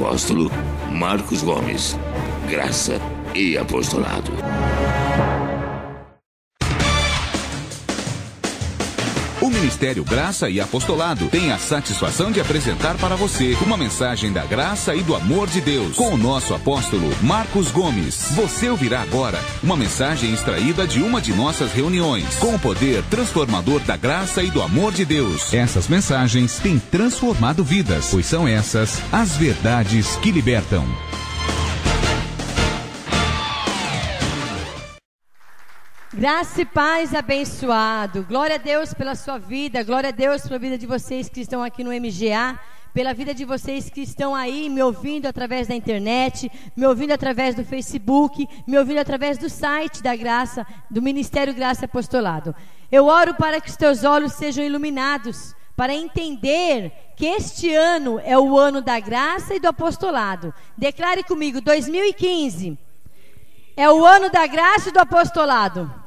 apóstolo Marcos Gomes. Graça e apostolado. O Ministério Graça e Apostolado tem a satisfação de apresentar para você uma mensagem da graça e do amor de Deus com o nosso apóstolo Marcos Gomes. Você ouvirá agora uma mensagem extraída de uma de nossas reuniões com o poder transformador da graça e do amor de Deus. Essas mensagens têm transformado vidas, pois são essas as verdades que libertam. Graça e paz, abençoado. Glória a Deus pela sua vida, glória a Deus pela vida de vocês que estão aqui no MGA, pela vida de vocês que estão aí me ouvindo através da internet, me ouvindo através do Facebook, me ouvindo através do site da Graça, do Ministério Graça e Apostolado. Eu oro para que os teus olhos sejam iluminados, para entender que este ano é o ano da graça e do apostolado. Declare comigo, 2015 é o ano da graça e do apostolado.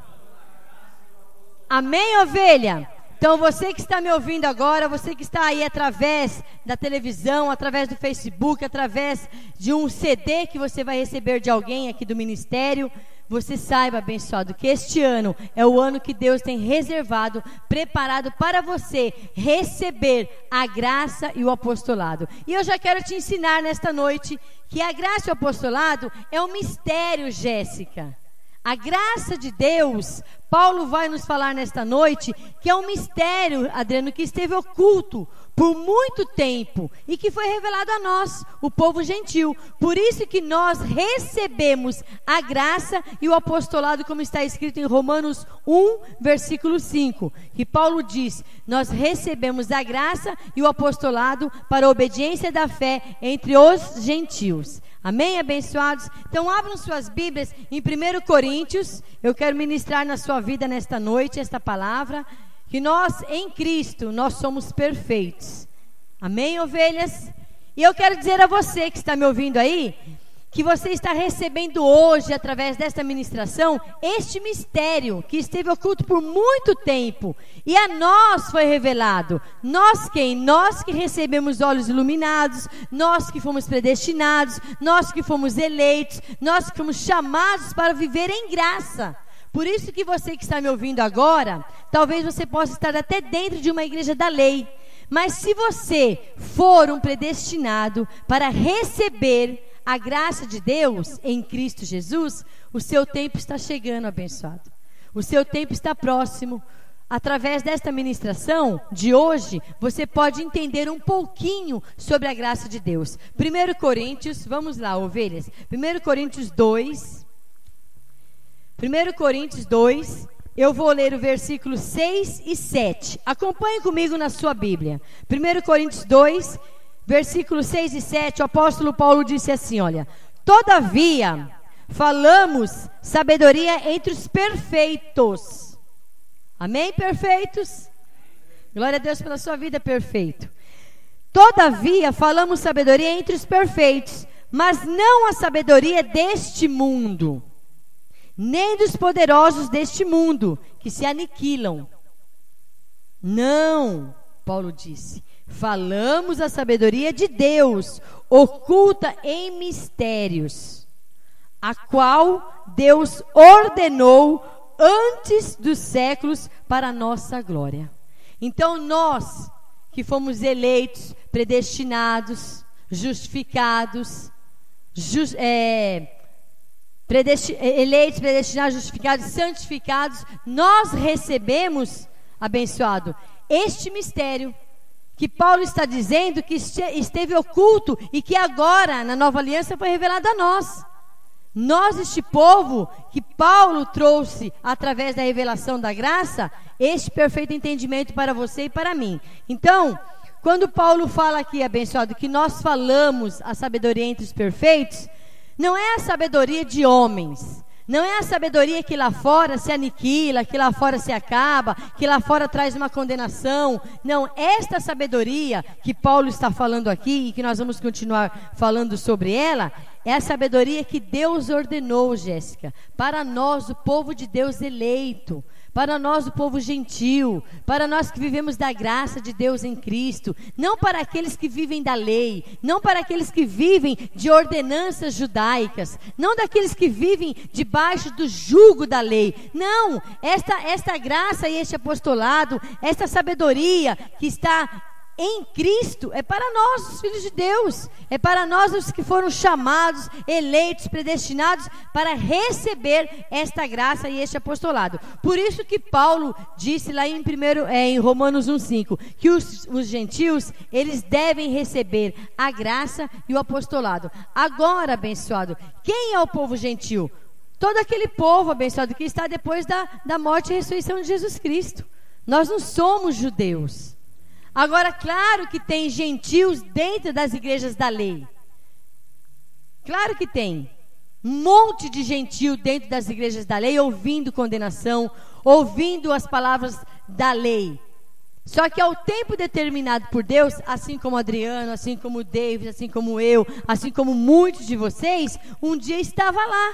Amém, ovelha? Então você que está me ouvindo agora, você que está aí através da televisão, através do Facebook, através de um CD que você vai receber de alguém aqui do ministério, você saiba, abençoado, que este ano é o ano que Deus tem reservado, preparado para você receber a graça e o apostolado. E eu já quero te ensinar nesta noite que a graça e o apostolado é um mistério, Jéssica. A graça de Deus, Paulo vai nos falar nesta noite, que é um mistério, Adriano, que esteve oculto por muito tempo e que foi revelado a nós, o povo gentil. Por isso que nós recebemos a graça e o apostolado, como está escrito em Romanos 1, versículo 5, que Paulo diz: nós recebemos a graça e o apostolado para a obediência da fé entre os gentios. Amém, abençoados? Então abram suas Bíblias em 1 Coríntios. Eu quero ministrar na sua vida nesta noite esta palavra, que nós em Cristo, nós somos perfeitos. Amém, ovelhas? E eu quero dizer a você que está me ouvindo aí, que você está recebendo hoje, através desta ministração, este mistério que esteve oculto por muito tempo, e a nós foi revelado. Nós quem? Nós que recebemos olhos iluminados, nós que fomos predestinados, nós que fomos eleitos, nós que fomos chamados para viver em graça. Por isso que você que está me ouvindo agora, talvez você possa estar até dentro de uma igreja da lei, mas se você for um predestinado para receber a graça de Deus em Cristo Jesus, o seu tempo está chegando, abençoado. O seu tempo está próximo. Através desta ministração de hoje, você pode entender um pouquinho sobre a graça de Deus. 1 Coríntios, vamos lá, ovelhas. 1 Coríntios 2. 1 Coríntios 2, eu vou ler o versículo 6 e 7. Acompanhe comigo na sua Bíblia. 1 Coríntios 2, versículos 6 e 7, o apóstolo Paulo disse assim, olha: todavia, falamos sabedoria entre os perfeitos. Amém, perfeitos? Glória a Deus pela sua vida, perfeito. Todavia, falamos sabedoria entre os perfeitos, mas não a sabedoria deste mundo, nem dos poderosos deste mundo, que se aniquilam. Não, Paulo disse, falamos a sabedoria de Deus, oculta em mistérios, a qual Deus ordenou antes dos séculos para a nossa glória. Então nós que fomos eleitos, predestinados, justificados, eleitos, predestinados, justificados, santificados, nós recebemos, abençoado, este mistério que Paulo está dizendo que esteve oculto e que agora, na nova aliança, foi revelado a nós. Nós, este povo que Paulo trouxe através da revelação da graça, este perfeito entendimento para você e para mim. Então, quando Paulo fala aqui, abençoado, que nós falamos a sabedoria entre os perfeitos, não é a sabedoria de homens, não é a sabedoria que lá fora se aniquila, que lá fora se acaba, que lá fora traz uma condenação. Não, esta sabedoria que Paulo está falando aqui e que nós vamos continuar falando sobre ela, é a sabedoria que Deus ordenou, Jéssica, para nós, o povo de Deus eleito, para nós o povo gentil, para nós que vivemos da graça de Deus em Cristo, não para aqueles que vivem da lei, não para aqueles que vivem de ordenanças judaicas, não daqueles que vivem debaixo do jugo da lei. Não, esta graça e este apostolado, esta sabedoria que está em Cristo, é para nós, os filhos de Deus, é para nós os que foram chamados, eleitos, predestinados para receber esta graça e este apostolado. Por isso que Paulo disse lá em Romanos 1,5, que os gentios, eles devem receber a graça e o apostolado. Agora, abençoado, quem é o povo gentil? Todo aquele povo, abençoado, que está depois da morte e ressurreição de Jesus Cristo. Nós não somos judeus. Agora, claro que tem gentios dentro das igrejas da lei. Claro que tem. Um monte de gentio dentro das igrejas da lei, ouvindo condenação, ouvindo as palavras da lei. Só que ao tempo determinado por Deus, assim como Adriano, assim como David, assim como eu, assim como muitos de vocês, um dia estava lá.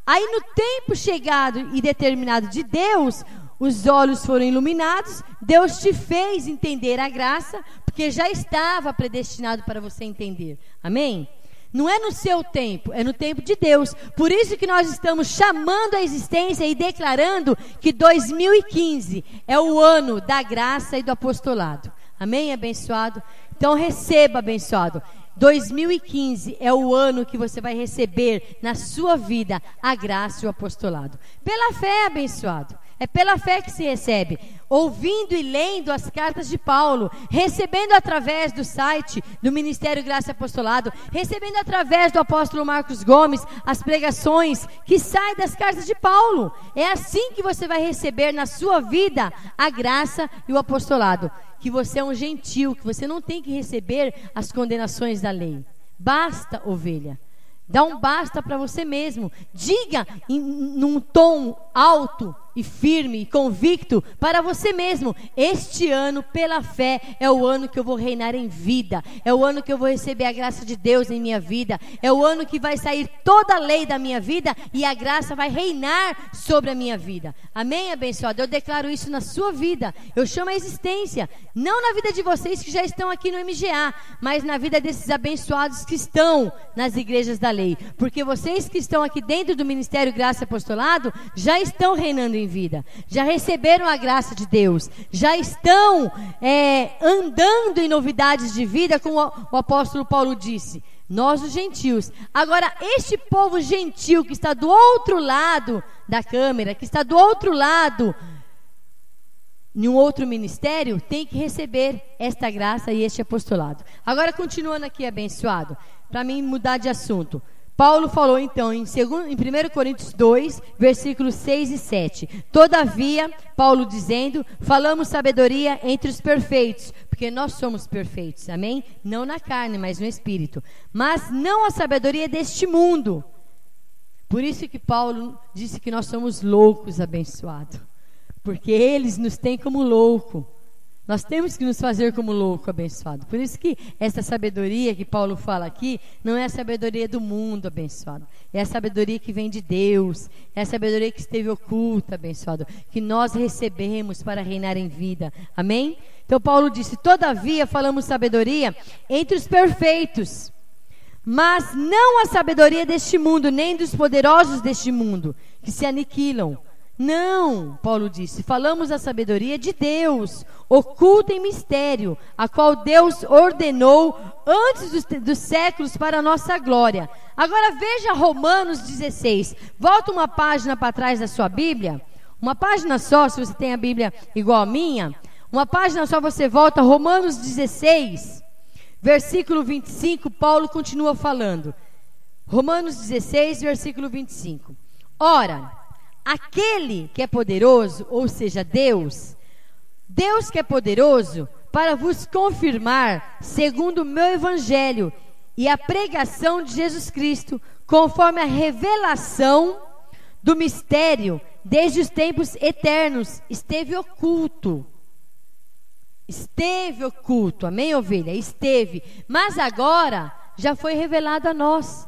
Aí no tempo chegado e determinado de Deus, os olhos foram iluminados, Deus te fez entender a graça, porque já estava predestinado para você entender. Amém? Não é no seu tempo, é no tempo de Deus. Por isso que nós estamos chamando a existência e declarando que 2015 é o ano da graça e do apostolado. Amém, abençoado? Então receba, abençoado. 2015 é o ano que você vai receber na sua vida a graça e o apostolado. Pela fé, abençoado. É pela fé que se recebe, ouvindo e lendo as cartas de Paulo, recebendo através do site do Ministério Graça e Apostolado, recebendo através do apóstolo Marcos Gomes as pregações que saem das cartas de Paulo. É assim que você vai receber na sua vida a graça e o apostolado. Que você é um gentil, que você não tem que receber as condenações da lei. Basta, ovelha. Dá um basta para você mesmo. Diga num tom alto e firme e convicto para você mesmo: este ano, pela fé, é o ano que eu vou reinar em vida. É o ano que eu vou receber a graça de Deus em minha vida. É o ano que vai sair toda a lei da minha vida e a graça vai reinar sobre a minha vida. Amém, abençoado? Eu declaro isso na sua vida. Eu chamo a existência, não na vida de vocês que já estão aqui no MGA, mas na vida desses abençoados que estão nas igrejas da lei. Porque vocês que estão aqui dentro do Ministério Graça e Apostolado já estão reinando em vida, já receberam a graça de Deus, já estão andando em novidades de vida, como o apóstolo Paulo disse, nós os gentios. Agora, este povo gentil que está do outro lado da câmera, que está do outro lado em um outro ministério, tem que receber esta graça e este apostolado. Agora, continuando aqui, abençoado, para mim mudar de assunto. Paulo falou então em 1 Coríntios 2, versículos 6 e 7. Todavia, Paulo dizendo, falamos sabedoria entre os perfeitos, porque nós somos perfeitos, amém? Não na carne, mas no espírito. Mas não a sabedoria deste mundo. Por isso que Paulo disse que nós somos loucos, abençoado. Porque eles nos têm como louco. Nós temos que nos fazer como louco, abençoado. Por isso que essa sabedoria que Paulo fala aqui não é a sabedoria do mundo, abençoado. É a sabedoria que vem de Deus. É a sabedoria que esteve oculta, abençoado, que nós recebemos para reinar em vida. Amém? Então Paulo disse, todavia falamos sabedoria entre os perfeitos, mas não a sabedoria deste mundo, nem dos poderosos deste mundo, que se aniquilam. Não, Paulo disse, falamos a sabedoria de Deus, oculta em mistério, a qual Deus ordenou antes dos séculos para a nossa glória. Agora veja Romanos 16, volta uma página para trás da sua Bíblia, uma página só, se você tem a Bíblia igual a minha, uma página só você volta, Romanos 16, versículo 25, Paulo continua falando. Romanos 16, versículo 25. Ora, aquele que é poderoso, ou seja, Deus que é poderoso para vos confirmar, segundo o meu evangelho e a pregação de Jesus Cristo, conforme a revelação do mistério, desde os tempos eternos, esteve oculto. Esteve oculto, amém, ovelha? Esteve, mas agora já foi revelado a nós.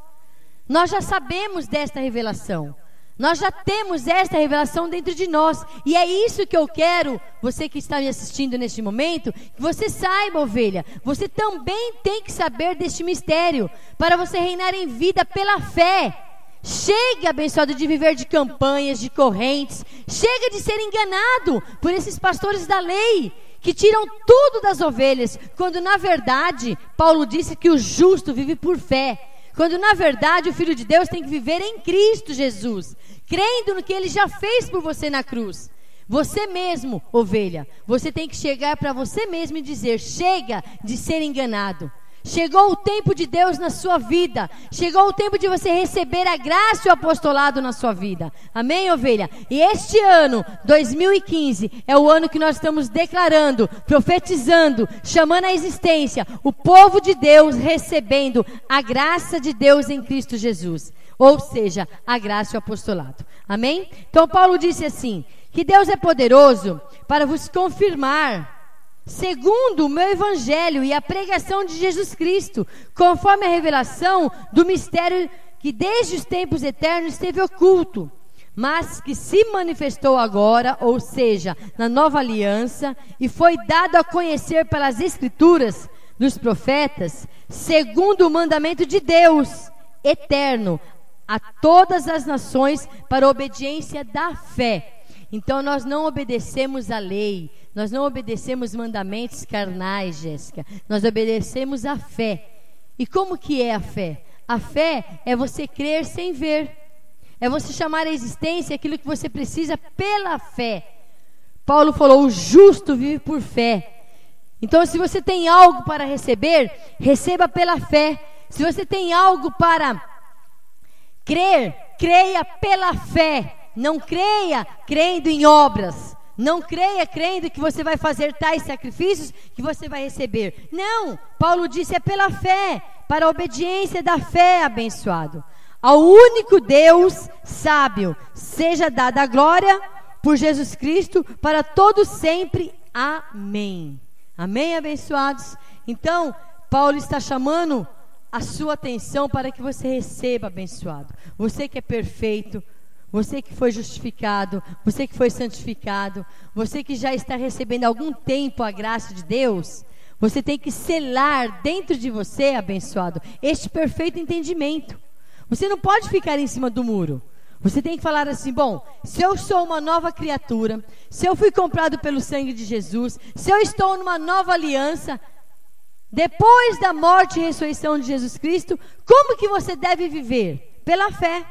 Nós já sabemos desta revelação. Nós já temos esta revelação dentro de nós. E é isso que eu quero, você que está me assistindo neste momento, que você saiba, ovelha. Você também tem que saber deste mistério, para você reinar em vida pela fé. Chega, abençoado, de viver de campanhas, de correntes. Chega de ser enganado por esses pastores da lei, que tiram tudo das ovelhas, quando na verdade, Paulo disse que o justo vive por fé. Quando na verdade o Filho de Deus tem que viver em Cristo Jesus, crendo no que Ele já fez por você na cruz. Você mesmo, ovelha, você tem que chegar para você mesmo e dizer: chega de ser enganado. Chegou o tempo de Deus na sua vida. Chegou o tempo de você receber a graça e o apostolado na sua vida. Amém, ovelha? E este ano, 2015, é o ano que nós estamos declarando, profetizando, chamando à existência o povo de Deus recebendo a graça de Deus em Cristo Jesus. Ou seja, a graça e o apostolado. Amém? Então Paulo disse assim, que Deus é poderoso para vos confirmar, segundo o meu evangelho e a pregação de Jesus Cristo, conforme a revelação do mistério que desde os tempos eternos esteve oculto, mas que se manifestou agora, ou seja, na nova aliança, e foi dado a conhecer pelas escrituras dos profetas, segundo o mandamento de Deus eterno, a todas as nações para a obediência da fé. Então nós não obedecemos a lei, nós não obedecemos mandamentos carnais, Jéssica. Nós obedecemos a fé. E como que é a fé? A fé é você crer sem ver. É você chamar à existência aquilo que você precisa pela fé. Paulo falou, o justo vive por fé. Então se você tem algo para receber, receba pela fé. Se você tem algo para crer, creia pela fé. Não creia crendo em obras. Não creia crendo que você vai fazer tais sacrifícios que você vai receber. Não, Paulo disse, é pela fé, para a obediência da fé, abençoado. Ao único Deus sábio, seja dada a glória por Jesus Cristo para todos sempre. Amém. Amém, abençoados? Então, Paulo está chamando a sua atenção para que você receba, abençoado. Você que é perfeito, você que foi justificado, você que foi santificado, você que já está recebendo há algum tempo a graça de Deus, você tem que selar dentro de você, abençoado, este perfeito entendimento. Você não pode ficar em cima do muro. Você tem que falar assim, bom, se eu sou uma nova criatura, se eu fui comprado pelo sangue de Jesus, se eu estou numa nova aliança, depois da morte e ressurreição de Jesus Cristo, como que você deve viver? Pela fé.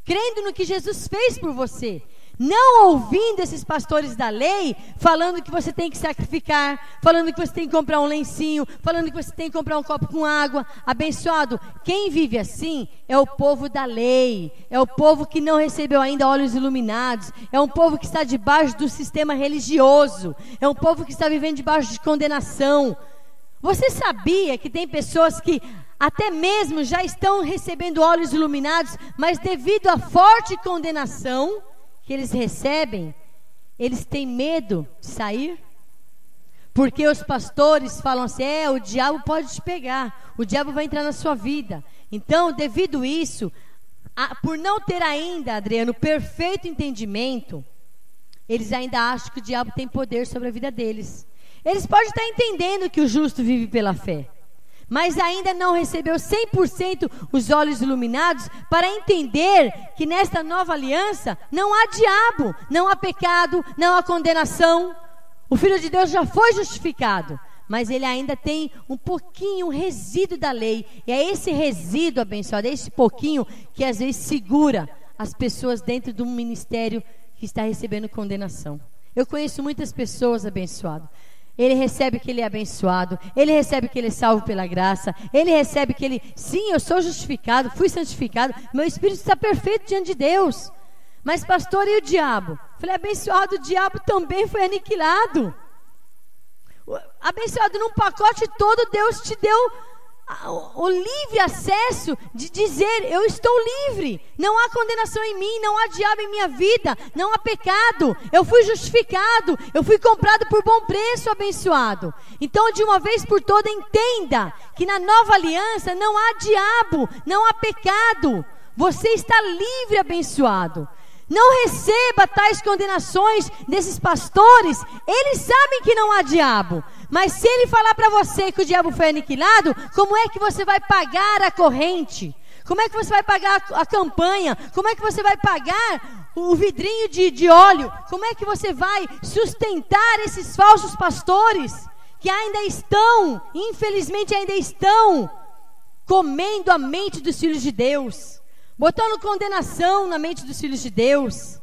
Crendo no que Jesus fez por você. Não ouvindo esses pastores da lei falando que você tem que sacrificar, falando que você tem que comprar um lencinho, falando que você tem que comprar um copo com água. Abençoado, quem vive assim é o povo da lei, é o povo que não recebeu ainda olhos iluminados, é um povo que está debaixo do sistema religioso, é um povo que está vivendo debaixo de condenação. Você sabia que tem pessoas que até mesmo já estão recebendo olhos iluminados, mas devido à forte condenação que eles recebem, eles têm medo de sair? Porque os pastores falam assim, o diabo pode te pegar, o diabo vai entrar na sua vida. Então, devido a isso, por não ter ainda, Adriano, perfeito entendimento, eles ainda acham que o diabo tem poder sobre a vida deles. Eles podem estar entendendo que o justo vive pela fé, mas ainda não recebeu 100% os olhos iluminados para entender que nesta nova aliança não há diabo, não há pecado, não há condenação. O Filho de Deus já foi justificado, mas ele ainda tem um pouquinho, um resíduo da lei. E é esse resíduo, abençoado, é esse pouquinho que às vezes segura as pessoas dentro de um ministério que está recebendo condenação. Eu conheço muitas pessoas, abençoado. Ele recebe que ele é abençoado, ele recebe que ele é salvo pela graça, ele recebe que ele, sim, eu sou justificado, fui santificado, meu espírito está perfeito diante de Deus. Mas pastor, e o diabo? Falei, abençoado, o diabo também foi aniquilado. Abençoado, num pacote todo Deus te deu o livre acesso de dizer, eu estou livre, não há condenação em mim, não há diabo em minha vida, não há pecado, eu fui justificado, eu fui comprado por bom preço, abençoado. Então de uma vez por todas entenda que na nova aliança não há diabo, não há pecado. Você está livre, abençoado. Não receba tais condenações desses pastores. Eles sabem que não há diabo. Mas se ele falar para você que o diabo foi aniquilado, como é que você vai pagar a corrente? Como é que você vai pagar a campanha? Como é que você vai pagar o vidrinho de óleo? Como é que você vai sustentar esses falsos pastores que ainda estão, infelizmente ainda estão, comendo a mente dos filhos de Deus, botando condenação na mente dos filhos de Deus?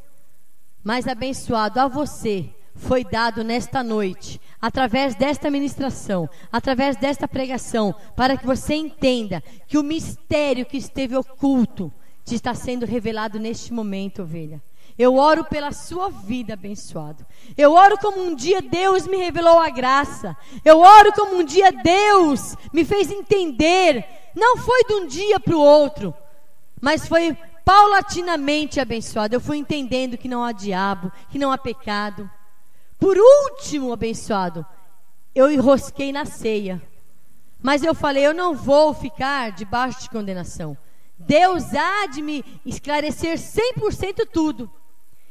Mas abençoado, a você foi dado nesta noite, através desta ministração, através desta pregação, para que você entenda que o mistério que esteve oculto te está sendo revelado neste momento, ovelha. Eu oro pela sua vida, abençoado. Eu oro como um dia Deus me revelou a graça. Eu oro como um dia Deus me fez entender. Não foi de um dia para o outro, mas foi paulatinamente, abençoado. Eu fui entendendo que não há diabo, que não há pecado. Por último, abençoado, eu enrosquei na ceia. Mas eu falei, eu não vou ficar debaixo de condenação. Deus há de me esclarecer 100% tudo.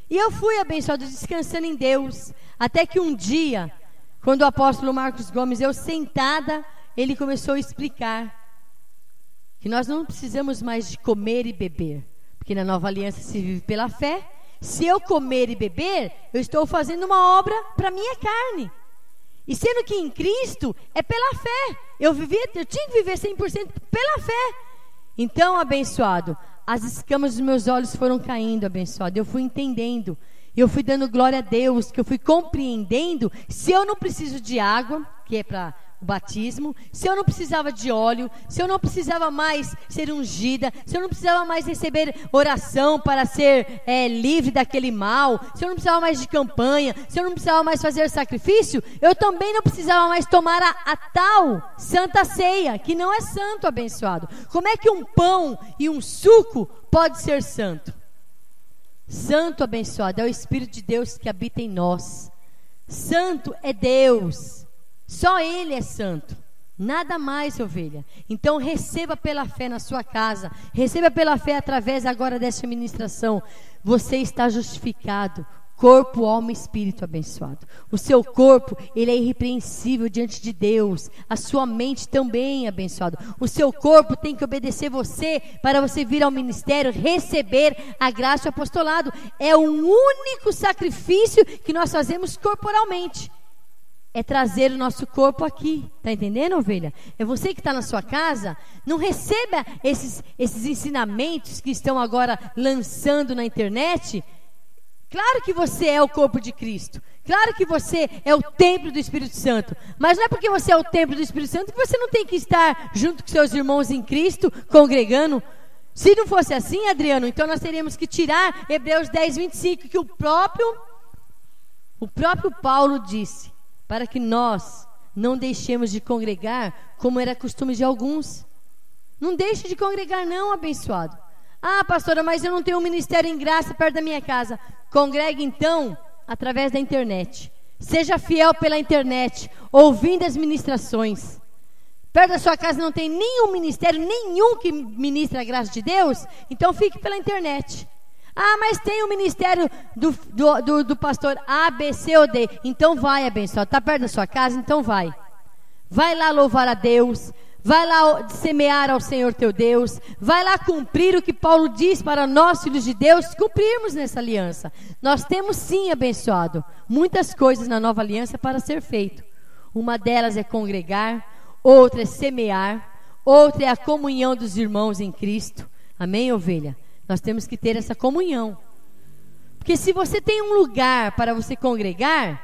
E eu fui, abençoado, descansando em Deus. Até que um dia, quando o apóstolo Marcos Gomes, eu sentada, ele começou a explicar que nós não precisamos mais de comer e beber, porque na nova aliança se vive pela fé. Se eu comer e beber, eu estou fazendo uma obra para a minha carne. E sendo que em Cristo é pela fé. Eu tinha que viver 100% pela fé. Então, abençoado, as escamas dos meus olhos foram caindo, abençoado. Eu fui entendendo, eu fui dando glória a Deus, que eu fui compreendendo. Se eu não preciso de água, que é para o batismo, se eu não precisava de óleo, se eu não precisava mais ser ungida, se eu não precisava mais receber oração para ser livre daquele mal, se eu não precisava mais de campanha, se eu não precisava mais fazer sacrifício, eu também não precisava mais tomar a tal santa ceia, que não é santo, abençoado. Como é que um pão e um suco pode ser santo? Santo, abençoado, é o Espírito de Deus que habita em nós. Santo é Deus. Só Ele é santo, nada mais, ovelha. Então receba pela fé na sua casa, receba pela fé através agora dessa ministração. Você está justificado, corpo, alma e espírito, abençoado. O seu corpo, ele é irrepreensível diante de Deus. A sua mente também, abençoado. O seu corpo tem que obedecer você, para você vir ao ministério, receber a graça e o apostolado. É o único sacrifício que nós fazemos corporalmente. É trazer o nosso corpo aqui, tá entendendo, ovelha? É você que está na sua casa, não receba esses ensinamentos que estão agora lançando na internet. Claro que você é o corpo de Cristo, claro que você é o templo do Espírito Santo, mas não é porque você é o templo do Espírito Santo que você não tem que estar junto com seus irmãos em Cristo, congregando. Se não fosse assim, Adriano, então nós teríamos que tirar Hebreus 10, 25, que o próprio Paulo disse, para que nós não deixemos de congregar, como era costume de alguns. Não deixe de congregar não, abençoado. Ah, pastora, mas eu não tenho um ministério em graça perto da minha casa. Congregue então, através da internet. Seja fiel pela internet, ouvindo as ministrações. Perto da sua casa não tem nenhum ministério, nenhum que ministra a graça de Deus, então fique pela internet. Ah, mas tem o ministério do pastor A, B, C ou D. Então vai, abençoado. Está perto da sua casa? Então vai. Vai lá louvar a Deus. Vai lá semear ao Senhor teu Deus. Vai lá cumprir o que Paulo diz para nós, filhos de Deus, cumprirmos nessa aliança. Nós temos sim, abençoado, muitas coisas na nova aliança para ser feito. Uma delas é congregar, outra é semear, outra é a comunhão dos irmãos em Cristo. Amém, ovelha? Nós temos que ter essa comunhão. Porque se você tem um lugar para você congregar,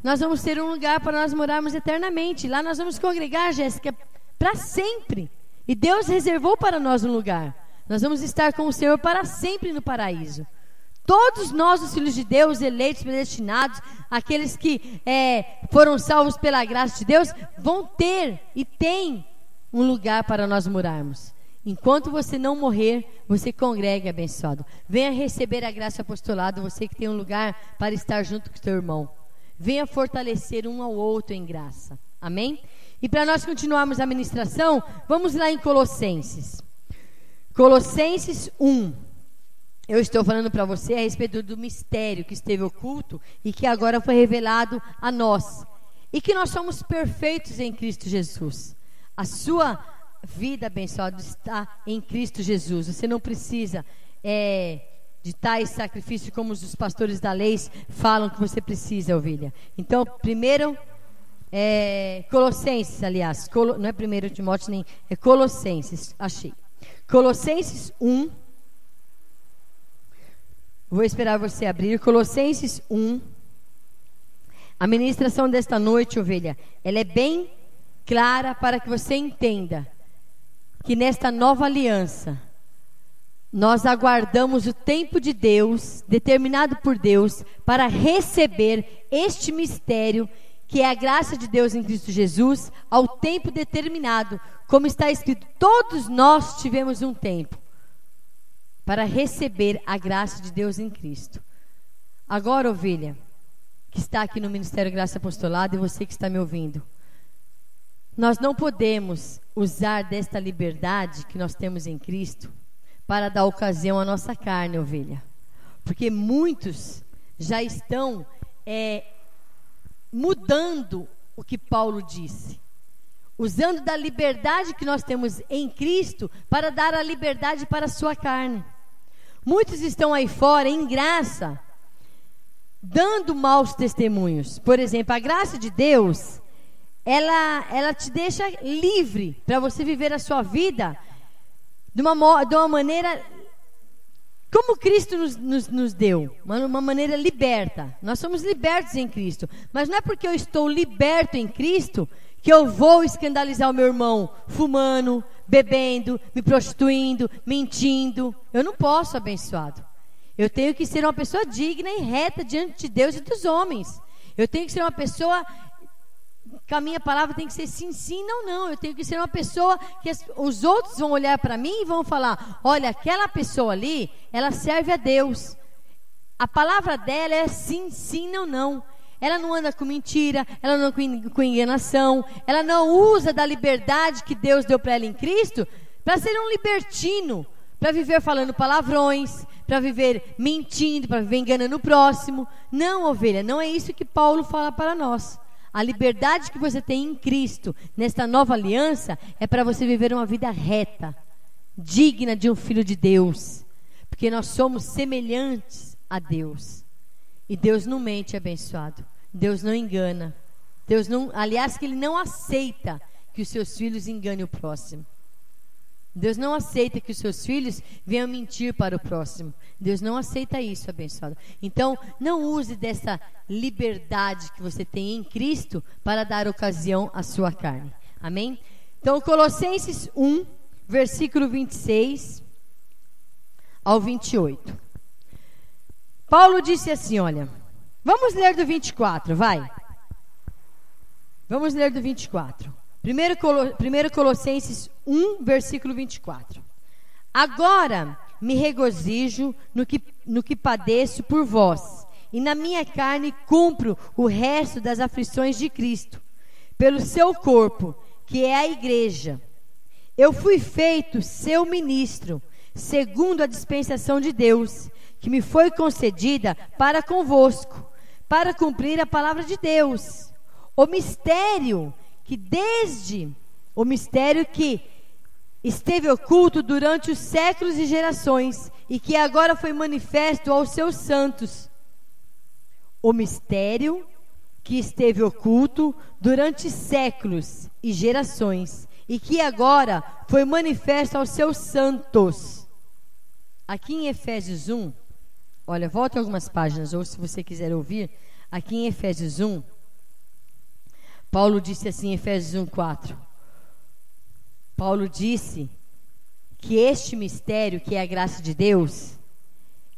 nós vamos ter um lugar para nós morarmos eternamente. Lá nós vamos congregar, Jéssica, para sempre. E Deus reservou para nós um lugar. Nós vamos estar com o Senhor para sempre no paraíso. Todos nós, os filhos de Deus, eleitos, predestinados, aqueles que foram salvos pela graça de Deus, vão ter e têm um lugar para nós morarmos. Enquanto você não morrer, você congrega, abençoado. Venha receber a graça e apostolado, você que tem um lugar para estar junto com o seu irmão. Venha fortalecer um ao outro em graça. Amém? E para nós continuarmos a ministração, vamos lá em Colossenses. Colossenses 1. Eu estou falando para você a respeito do mistério que esteve oculto e que agora foi revelado a nós. E que nós somos perfeitos em Cristo Jesus. A sua vida abençoada está em Cristo Jesus. Você não precisa de tais sacrifícios como os pastores da lei falam que você precisa, ovelha. Então, primeiro, Colossenses, aliás, não é 1 Timóteo, nem é Colossenses, achei. Colossenses 1. Vou esperar você abrir. Colossenses 1. A ministração desta noite, ovelha, ela é bem clara para que você entenda que nesta nova aliança nós aguardamos o tempo de Deus, determinado por Deus, para receber este mistério, que é a graça de Deus em Cristo Jesus, ao tempo determinado. Como está escrito, todos nós tivemos um tempo para receber a graça de Deus em Cristo. Agora, ovelha, que está aqui no Ministério Graça e Apostolado, e você que está me ouvindo, nós não podemos usar desta liberdade que nós temos em Cristo para dar ocasião à nossa carne, ovelha. Porque muitos já estão mudando o que Paulo disse. Usando da liberdade que nós temos em Cristo para dar a liberdade para a sua carne. Muitos estão aí fora, em graça, dando maus testemunhos. Por exemplo, a graça de Deus, ela te deixa livre para você viver a sua vida de uma maneira como Cristo nos deu, uma maneira liberta. Nós somos libertos em Cristo, mas não é porque eu estou liberto em Cristo que eu vou escandalizar o meu irmão fumando, bebendo, me prostituindo, mentindo. Eu não posso, abençoado. Eu tenho que ser uma pessoa digna e reta diante de Deus e dos homens. Eu tenho que ser uma pessoa que a minha palavra tem que ser sim, sim, não, não. Eu tenho que ser uma pessoa que os outros vão olhar para mim e vão falar: olha, aquela pessoa ali, ela serve a Deus. A palavra dela é sim, sim, não, não. Ela não anda com mentira, ela não anda com enganação, ela não usa da liberdade que Deus deu para ela em Cristo para ser um libertino, para viver falando palavrões, para viver mentindo, para viver enganando o próximo. Não, ovelha, não é isso que Paulo fala para nós. A liberdade que você tem em Cristo, nesta nova aliança, é para você viver uma vida reta, digna de um filho de Deus, porque nós somos semelhantes a Deus. E Deus não mente, abençoado. Deus não engana. Deus não, aliás, que Ele não aceita que os seus filhos enganem o próximo. Deus não aceita que os seus filhos venham mentir para o próximo. Deus não aceita isso, abençoado. Então, não use dessa liberdade que você tem em Cristo para dar ocasião à sua carne. Amém? Então, Colossenses 1, versículo 26 ao 28. Paulo disse assim, olha, vamos ler do 24, vai. Vamos ler do 24. Primeiro Colossenses 1, versículo 24. Agora me regozijo no que padeço por vós, e na minha carne cumpro o resto das aflições de Cristo, pelo seu corpo, que é a igreja. Eu fui feito seu ministro, segundo a dispensação de Deus, que me foi concedida para convosco, para cumprir a palavra de Deus. O mistério que esteve oculto durante os séculos e gerações, e que agora foi manifesto aos seus santos. O mistério que esteve oculto durante séculos e gerações, e que agora foi manifesto aos seus santos. Aqui em Efésios 1, olha, volta algumas páginas, ou se você quiser ouvir, aqui em Efésios 1, Paulo disse assim em Efésios 1:4. Paulo disse que este mistério, que é a graça de Deus,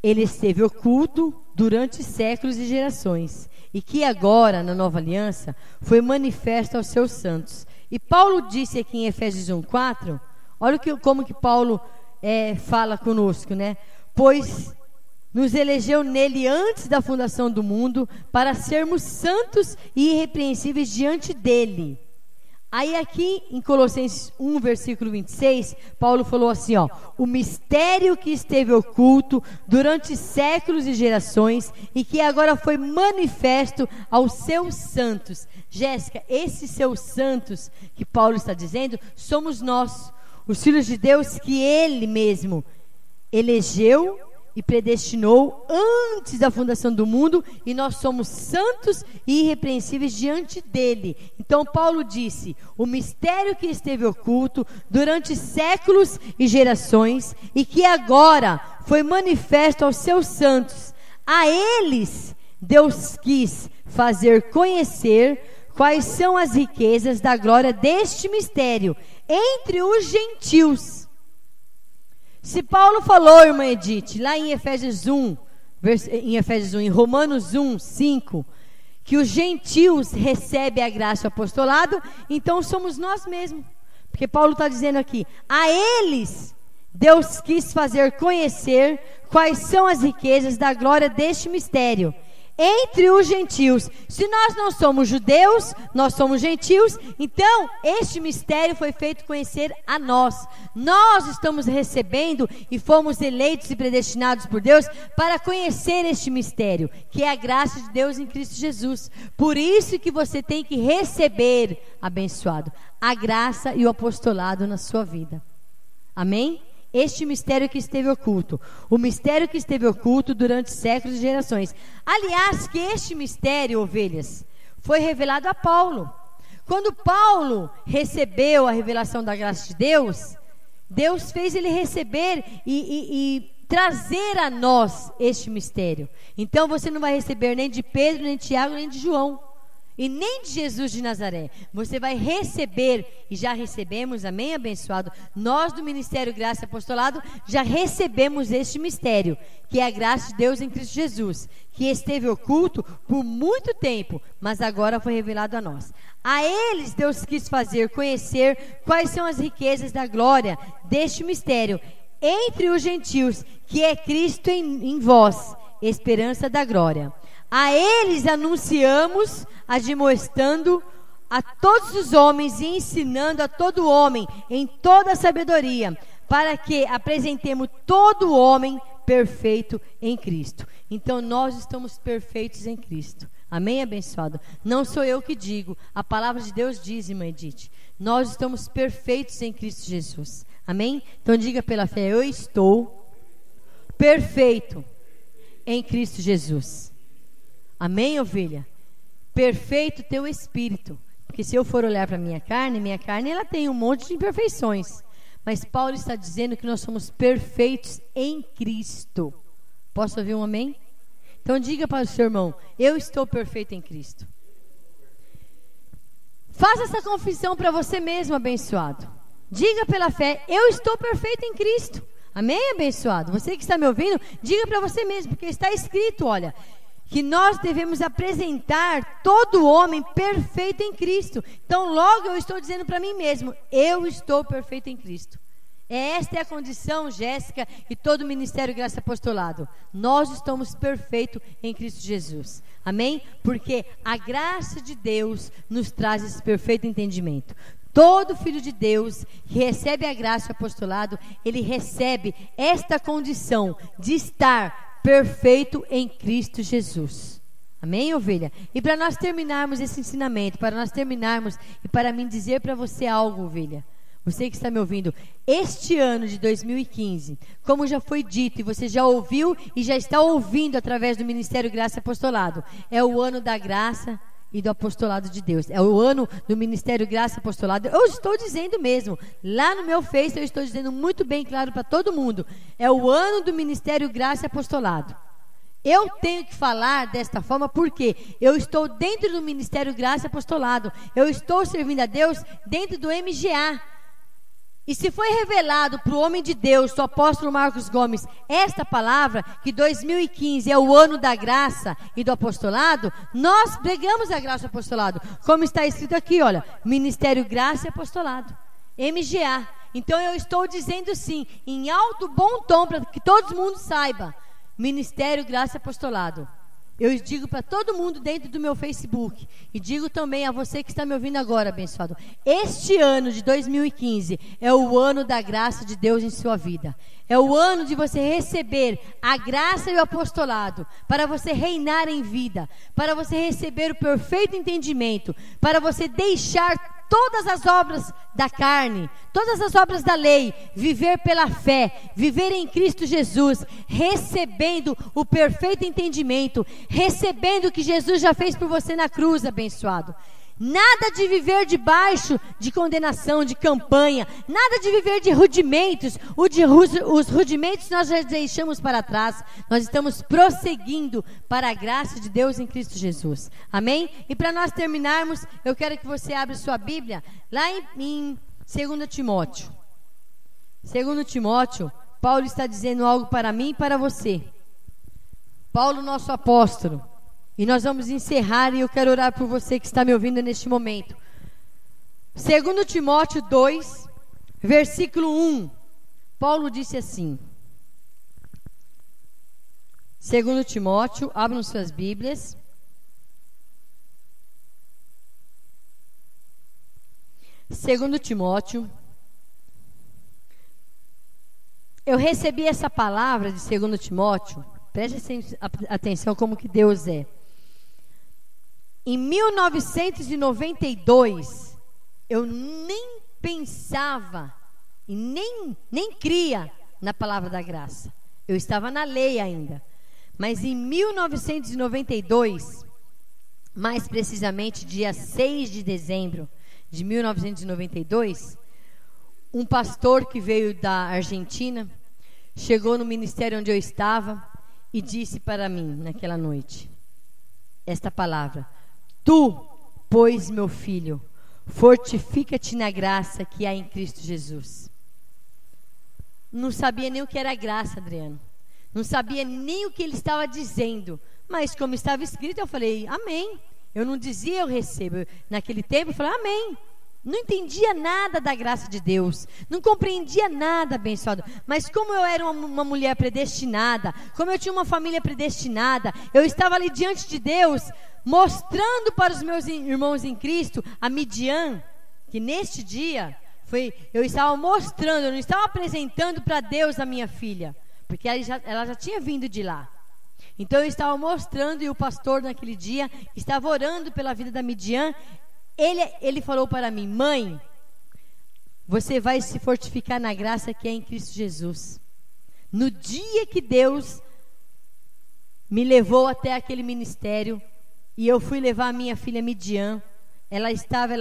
ele esteve oculto durante séculos e gerações, e que agora, na nova aliança, foi manifesto aos seus santos. E Paulo disse aqui em Efésios 1:4, olha como que Paulo fala conosco, né? Pois nos elegeu nele antes da fundação do mundo, para sermos santos e irrepreensíveis diante dele. Aí aqui em Colossenses 1, versículo 26, Paulo falou assim, ó: o mistério que esteve oculto durante séculos e gerações e que agora foi manifesto aos seus santos. Jéssica, esses seus santos que Paulo está dizendo, somos nós, os filhos de Deus que Ele mesmo elegeu e predestinou antes da fundação do mundo, e nós somos santos e irrepreensíveis diante dele. Então Paulo disse: o mistério que esteve oculto durante séculos e gerações e que agora foi manifesto aos seus santos, a eles Deus quis fazer conhecer quais são as riquezas da glória deste mistério entre os gentios. Se Paulo falou, irmã Edith, lá em Efésios 1, em Romanos 1, 5, que os gentios recebem a graça e o apostolado, então somos nós mesmos. Porque Paulo está dizendo aqui: a eles Deus quis fazer conhecer quais são as riquezas da glória deste mistério entre os gentios. Se nós não somos judeus, nós somos gentios, então este mistério foi feito conhecer a nós. Nós estamos recebendo e fomos eleitos e predestinados por Deus para conhecer este mistério, que é a graça de Deus em Cristo Jesus. Por isso que você tem que receber, abençoado, a graça e o apostolado na sua vida. Amém? Este mistério que esteve oculto, o mistério que esteve oculto durante séculos e gerações. Aliás, que este mistério, ovelhas, foi revelado a Paulo. Quando Paulo recebeu a revelação da graça de Deus, Deus fez ele receber e trazer a nós este mistério. Então você não vai receber nem de Pedro, nem de Tiago, nem de João, e nem de Jesus de Nazaré. Você vai receber, e já recebemos, amém, abençoado? Nós do Ministério Graça e Apostolado já recebemos este mistério, que é a graça de Deus em Cristo Jesus, que esteve oculto por muito tempo, mas agora foi revelado a nós. A eles Deus quis fazer conhecer quais são as riquezas da glória deste mistério entre os gentios, que é Cristo em vós, esperança da glória. A eles anunciamos, admoestando a todos os homens e ensinando a todo homem em toda a sabedoria, para que apresentemos todo homem perfeito em Cristo. Então nós estamos perfeitos em Cristo. Amém, abençoado? Não sou eu que digo, a palavra de Deus diz, irmã Edith, nós estamos perfeitos em Cristo Jesus. Amém? Então diga pela fé: eu estou perfeito em Cristo Jesus. Amém, ovelha? Perfeito teu espírito. Porque se eu for olhar para minha carne ela tem um monte de imperfeições. Mas Paulo está dizendo que nós somos perfeitos em Cristo. Posso ouvir um amém? Então diga para o seu irmão: eu estou perfeito em Cristo. Faça essa confissão para você mesmo, abençoado. Diga pela fé: eu estou perfeito em Cristo. Amém, abençoado? Você que está me ouvindo, diga para você mesmo, porque está escrito, olha, que nós devemos apresentar todo homem perfeito em Cristo. Então logo eu estou dizendo para mim mesmo: eu estou perfeito em Cristo. Esta é a condição, Jéssica, e todo o Ministério Graça e Apostolado. Nós estamos perfeitos em Cristo Jesus. Amém? Porque a graça de Deus nos traz esse perfeito entendimento. Todo filho de Deus que recebe a graça e o apostolado, ele recebe esta condição de estar perfeito em Cristo Jesus. Amém, ovelha? E para nós terminarmos esse ensinamento, para nós terminarmos e para mim dizer para você algo, ovelha, você que está me ouvindo, este ano de 2015, como já foi dito e você já ouviu e já está ouvindo através do Ministério Graça e Apostolado, é o ano da graça e do apostolado de Deus. É o ano do Ministério Graça e Apostolado. Eu estou dizendo mesmo, lá no meu Face eu estou dizendo muito bem claro para todo mundo, é o ano do Ministério Graça e Apostolado. Eu tenho que falar desta forma porque eu estou dentro do Ministério Graça e Apostolado. Eu estou servindo a Deus dentro do MGA. E se foi revelado para o homem de Deus, o apóstolo Marcos Gomes, esta palavra, que 2015 é o ano da graça e do apostolado, nós pregamos a graça e o apostolado. Como está escrito aqui, olha, Ministério Graça e Apostolado, MGA. Então eu estou dizendo sim, em alto bom tom, para que todo mundo saiba, Ministério Graça e Apostolado. Eu digo para todo mundo dentro do meu Facebook, e digo também a você que está me ouvindo agora, abençoado. Este ano de 2015 é o ano da graça de Deus em sua vida. É o ano de você receber a graça e o apostolado, para você reinar em vida, para você receber o perfeito entendimento, para você deixar todas as obras da carne, todas as obras da lei, viver pela fé, viver em Cristo Jesus, recebendo o perfeito entendimento, recebendo o que Jesus já fez por você na cruz, abençoado. Nada de viver debaixo de condenação, de campanha, nada de viver de rudimentos. Os rudimentos nós já deixamos para trás. Nós estamos prosseguindo para a graça de Deus em Cristo Jesus. Amém? E para nós terminarmos, eu quero que você abra sua Bíblia lá em 2 Timóteo. 2 Timóteo, Paulo está dizendo algo para mim e para você. Paulo, nosso apóstolo. E nós vamos encerrar, e eu quero orar por você que está me ouvindo neste momento. 2 Timóteo 2, versículo 1. Paulo disse assim. 2 Timóteo, abram suas Bíblias. Segundo Timóteo. Eu recebi essa palavra de 2 Timóteo. Preste atenção como que Deus é. Em 1992, eu nem pensava e nem cria na palavra da graça. Eu estava na lei ainda. Mas em 1992, mais precisamente dia 6 de dezembro de 1992, um pastor que veio da Argentina chegou no ministério onde eu estava e disse para mim naquela noite esta palavra: Tu, pois, meu filho, fortifica-te na graça que há em Cristo Jesus. Não sabia nem o que era graça, Adriano. Não sabia nem o que ele estava dizendo. Mas como estava escrito, eu falei, amém. Eu não dizia eu recebo. Naquele tempo eu falei, amém. Não entendia nada da graça de Deus. Não compreendia nada, abençoado. Mas como eu era uma mulher predestinada, como eu tinha uma família predestinada, eu estava ali diante de Deus, mostrando para os meus irmãos em Cristo a Midian, que neste dia eu estava mostrando, eu não estava apresentando para Deus a minha filha, porque ela já tinha vindo de lá. Então eu estava mostrando, e o pastor naquele dia estava orando pela vida da Midian. Ele falou para mim: mãe, você vai se fortificar na graça que é em Cristo Jesus. No dia que Deus me levou até aquele ministério, e eu fui levar a minha filha Midian, ela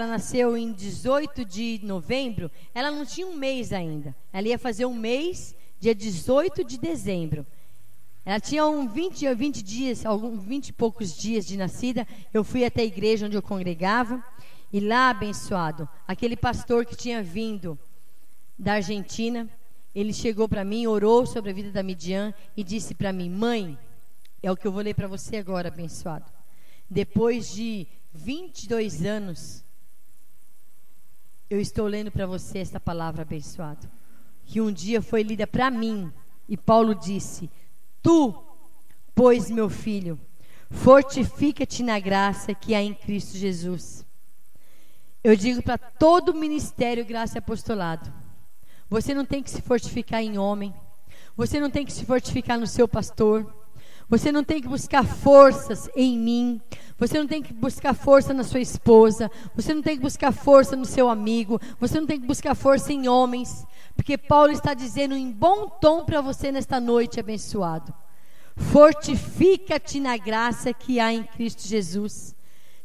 nasceu em 18 de novembro, ela não tinha um mês ainda, ela ia fazer um mês, dia 18 de dezembro. Ela tinha 20 dias, 20 e poucos dias de nascida. Eu fui até a igreja onde eu congregava, e lá, abençoado, aquele pastor que tinha vindo da Argentina, ele chegou para mim, orou sobre a vida da Midian e disse para mim: mãe, é o que eu vou ler para você agora, abençoado. Depois de 22 anos, eu estou lendo para você esta palavra, abençoado, que um dia foi lida para mim, e Paulo disse: Tu, pois, meu filho, fortifica-te na graça que há em Cristo Jesus. Eu digo para todo o ministério Graça e Apostolado: você não tem que se fortificar em homem, você não tem que se fortificar no seu pastor, você não tem que buscar forças em mim, você não tem que buscar força na sua esposa, você não tem que buscar força no seu amigo, você não tem que buscar força em homens, porque Paulo está dizendo em bom tom para você nesta noite, abençoado: fortifica-te na graça que há em Cristo Jesus.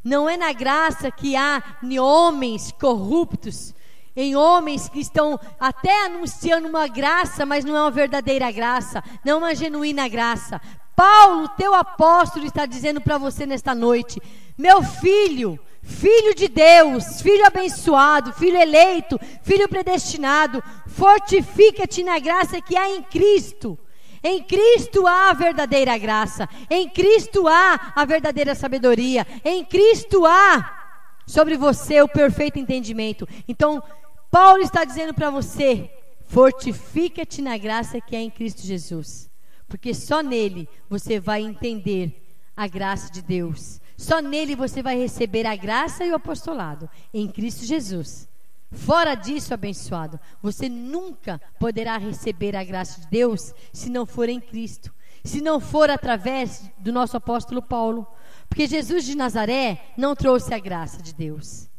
Não é na graça que há em homens corruptos, em homens que estão até anunciando uma graça, mas não é uma verdadeira graça, não é uma genuína graça. Paulo, teu apóstolo, está dizendo para você nesta noite: meu filho, filho de Deus, filho abençoado, filho eleito, filho predestinado, fortifica-te na graça que há em Cristo. Em Cristo há a verdadeira graça, em Cristo há a verdadeira sabedoria, em Cristo há sobre você o perfeito entendimento. Então, Paulo está dizendo para você: fortifica-te na graça que é em Cristo Jesus, porque só nele você vai entender a graça de Deus. Só nele você vai receber a graça e o apostolado, em Cristo Jesus. Fora disso, abençoado, você nunca poderá receber a graça de Deus se não for em Cristo, se não for através do nosso apóstolo Paulo. Porque Jesus de Nazaré não trouxe a graça de Deus.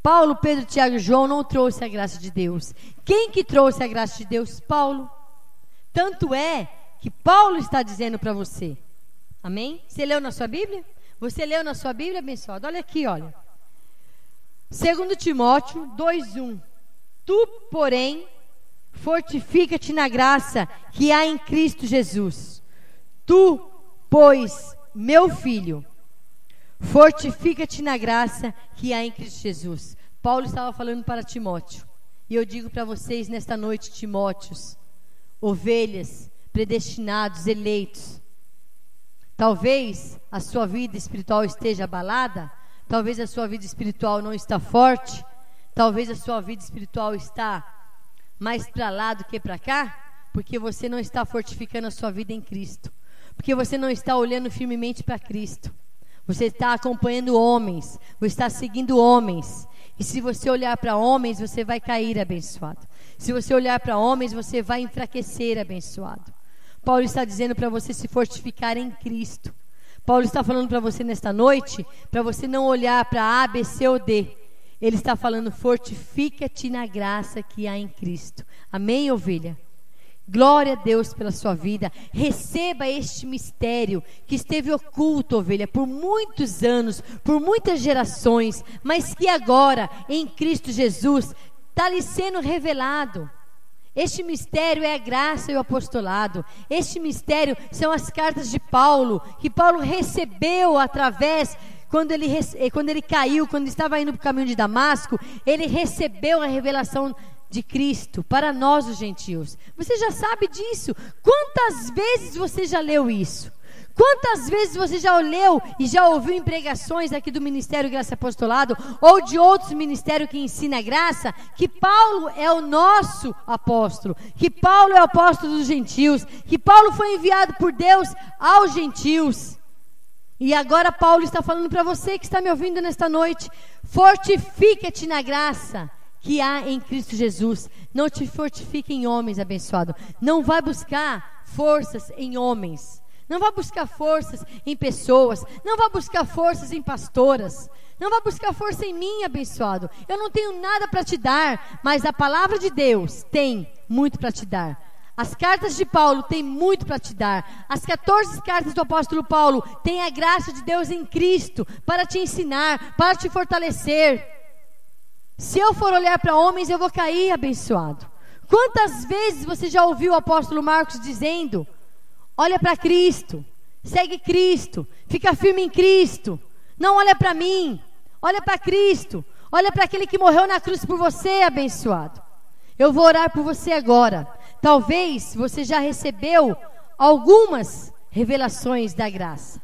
Paulo, Pedro, Tiago e João não trouxe a graça de Deus. Quem que trouxe a graça de Deus? Paulo. Tanto é que Paulo está dizendo para você. Amém? Você leu na sua Bíblia? Você leu na sua Bíblia, abençoado? Olha aqui, olha. 2 Timóteo 2:1. Tu, porém, fortifica-te na graça que há em Cristo Jesus. Tu, pois, meu filho, fortifica-te na graça que há em Cristo Jesus. Paulo estava falando para Timóteo. E eu digo para vocês nesta noite, Timóteos, ovelhas, predestinados, eleitos. Talvez a sua vida espiritual esteja abalada. Talvez a sua vida espiritual não está forte. Talvez a sua vida espiritual está mais para lá do que para cá. Porque você não está fortificando a sua vida em Cristo. Porque você não está olhando firmemente para Cristo. Você está acompanhando homens. Você está seguindo homens. E se você olhar para homens, você vai cair, abençoado. Se você olhar para homens, você vai enfraquecer, abençoado. Paulo está dizendo para você se fortificar em Cristo. Paulo está falando para você nesta noite, para você não olhar para A, B, C ou D. Ele está falando, fortifica-te na graça que há em Cristo. Amém, ovelha? Glória a Deus pela sua vida. Receba este mistério que esteve oculto, ovelha, por muitos anos, por muitas gerações, mas que agora, em Cristo Jesus, está lhe sendo revelado. Este mistério é a graça e o apostolado. Este mistério são as cartas de Paulo, que Paulo recebeu através, quando ele caiu, quando estava indo para o caminho de Damasco, ele recebeu a revelação de Cristo para nós os gentios. Você já sabe disso. Quantas vezes você já leu isso? Quantas vezes você já leu e já ouviu em pregações aqui do Ministério Graça e Apostolado ou de outros ministérios que ensina a graça, que Paulo é o nosso apóstolo, que Paulo é o apóstolo dos gentios, que Paulo foi enviado por Deus aos gentios. E agora Paulo está falando para você que está me ouvindo nesta noite, fortifica-te na graça que há em Cristo Jesus. Não te fortifique em homens, abençoado. Não vai buscar forças em homens. Não vá buscar forças em pessoas. Não vá buscar forças em pastoras. Não vá buscar força em mim, abençoado. Eu não tenho nada para te dar, mas a palavra de Deus tem muito para te dar. As cartas de Paulo têm muito para te dar. As 14 cartas do apóstolo Paulo têm a graça de Deus em Cristo para te ensinar, para te fortalecer. Se eu for olhar para homens, eu vou cair, abençoado. Quantas vezes você já ouviu o apóstolo Marcos dizendo: olha para Cristo, segue Cristo, fica firme em Cristo. Não olha para mim, olha para Cristo. Olha para aquele que morreu na cruz por você, abençoado. Eu vou orar por você agora. Talvez você já recebeu algumas revelações da graça,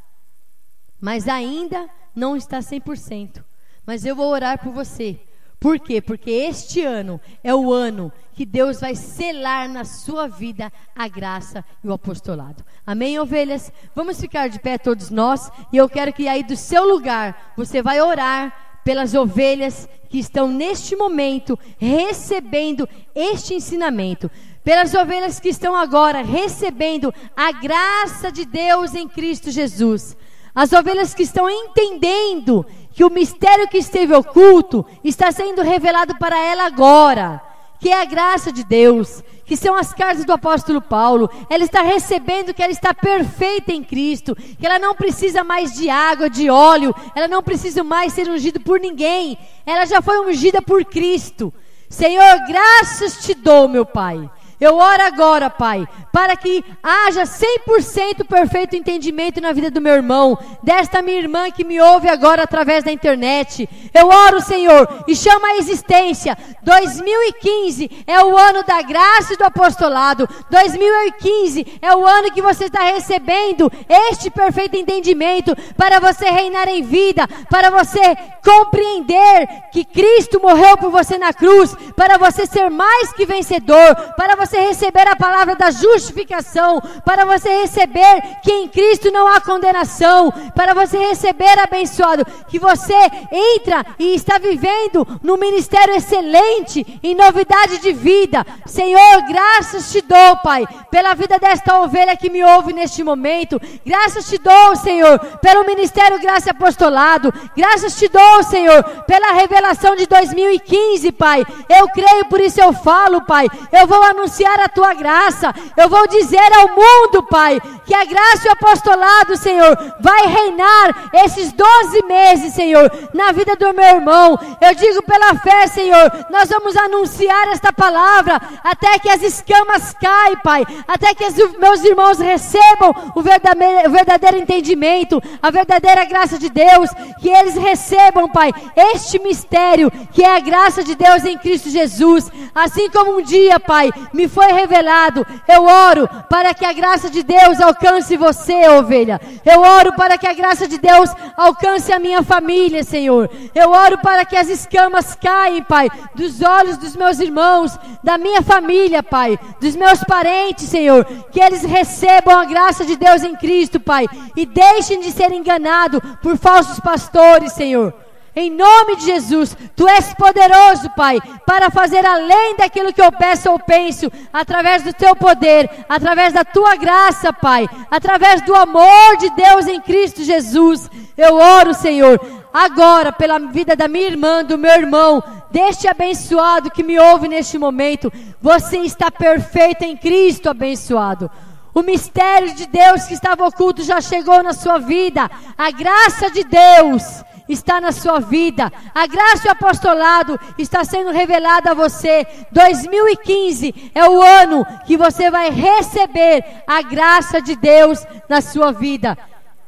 mas ainda não está 100%. Mas eu vou orar por você. Por quê? Porque este ano é o ano que Deus vai selar na sua vida a graça e o apostolado. Amém, ovelhas? Vamos ficar de pé todos nós. E eu quero que aí do seu lugar você vai orar pelas ovelhas que estão neste momento recebendo este ensinamento. Pelas ovelhas que estão agora recebendo a graça de Deus em Cristo Jesus. As ovelhas que estão entendendo que o mistério que esteve oculto está sendo revelado para ela agora, que é a graça de Deus, que são as cartas do apóstolo Paulo. Ela está recebendo que ela está perfeita em Cristo, que ela não precisa mais de água, de óleo, ela não precisa mais ser ungida por ninguém, ela já foi ungida por Cristo. Senhor, graças te dou, meu Pai. Eu oro agora, Pai, para que haja 100% perfeito entendimento na vida do meu irmão, desta minha irmã que me ouve agora através da internet. Eu oro, Senhor, e chamo a existência. 2015 é o ano da graça e do apostolado. 2015 é o ano que você está recebendo este perfeito entendimento para você reinar em vida, para você compreender que Cristo morreu por você na cruz, para você ser mais que vencedor, para você você receber a palavra da justificação, para você receber que em Cristo não há condenação, para você receber, abençoado, que você entra e está vivendo num ministério excelente, em novidade de vida. Senhor, graças te dou, Pai, pela vida desta ovelha que me ouve neste momento. Graças te dou, Senhor, pelo Ministério Graça e Apostolado. Graças te dou, Senhor, pela revelação de 2015, Pai. Eu creio, por isso eu falo, Pai. Eu vou anunciar a tua graça. Eu vou dizer ao mundo, Pai, que a graça e o apostolado, Senhor, vai reinar esses 12 meses, Senhor, na vida do meu irmão. Eu digo pela fé, Senhor, nós vamos anunciar esta palavra até que as escamas caem, Pai, até que os meus irmãos recebam o verdadeiro entendimento, a verdadeira graça de Deus, que eles recebam, Pai, este mistério que é a graça de Deus em Cristo Jesus. Assim como um dia, Pai, me foi revelado, eu oro para que a graça de Deus alcance você, ovelha. Eu oro para que a graça de Deus alcance a minha família, Senhor. Eu oro para que as escamas caem, Pai, dos olhos dos meus irmãos, da minha família, Pai, dos meus parentes, Senhor, que eles recebam a graça de Deus em Cristo, Pai, e deixem de ser enganados por falsos pastores, Senhor. Em nome de Jesus, Tu és poderoso, Pai, para fazer além daquilo que eu peço ou penso, através do Teu poder, através da Tua graça, Pai, através do amor de Deus em Cristo Jesus. Eu oro, Senhor, agora pela vida da minha irmã, do meu irmão, deste abençoado que me ouve neste momento. Você está perfeito em Cristo, abençoado. O mistério de Deus que estava oculto já chegou na sua vida. A graça de Deus está na sua vida. A graça e o apostolado está sendo revelado a você. 2015 é o ano que você vai receber a graça de Deus na sua vida.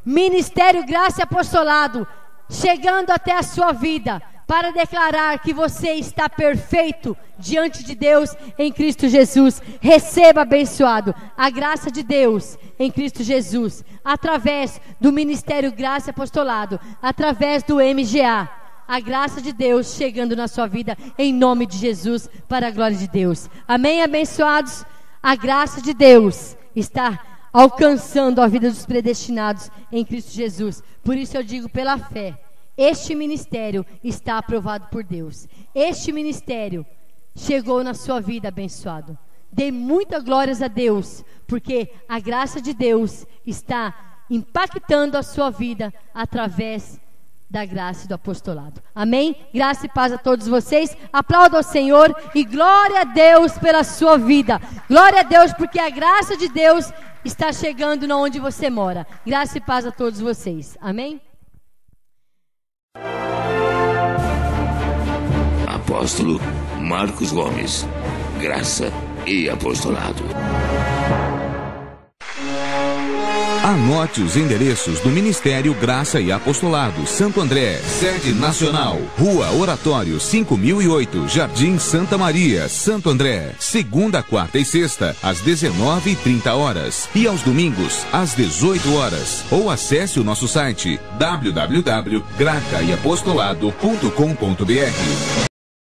Ministério Graça e Apostolado chegando até a sua vida para declarar que você está perfeito diante de Deus em Cristo Jesus. Receba, abençoado, a graça de Deus em Cristo Jesus, através do Ministério Graça e Apostolado, através do MGA. A graça de Deus chegando na sua vida em nome de Jesus, para a glória de Deus. Amém, abençoados? A graça de Deus está alcançando a vida dos predestinados em Cristo Jesus. Por isso eu digo pela fé, este ministério está aprovado por Deus. Este ministério chegou na sua vida, abençoado. Dê muitas glórias a Deus, porque a graça de Deus está impactando a sua vida através da graça e do apostolado. Amém? Graça e paz a todos vocês. Aplauda ao Senhor e glória a Deus pela sua vida. Glória a Deus, porque a graça de Deus está chegando na onde você mora. Graça e paz a todos vocês. Amém? Apóstolo Marcos Gomes, graça e apostolado. Anote os endereços do Ministério Graça e Apostolado Santo André, sede nacional, Rua Oratório 5008, Jardim Santa Maria, Santo André, segunda, quarta e sexta, às 19h30 e aos domingos, às 18 horas. Ou acesse o nosso site www.gracaeapostolado.com.br.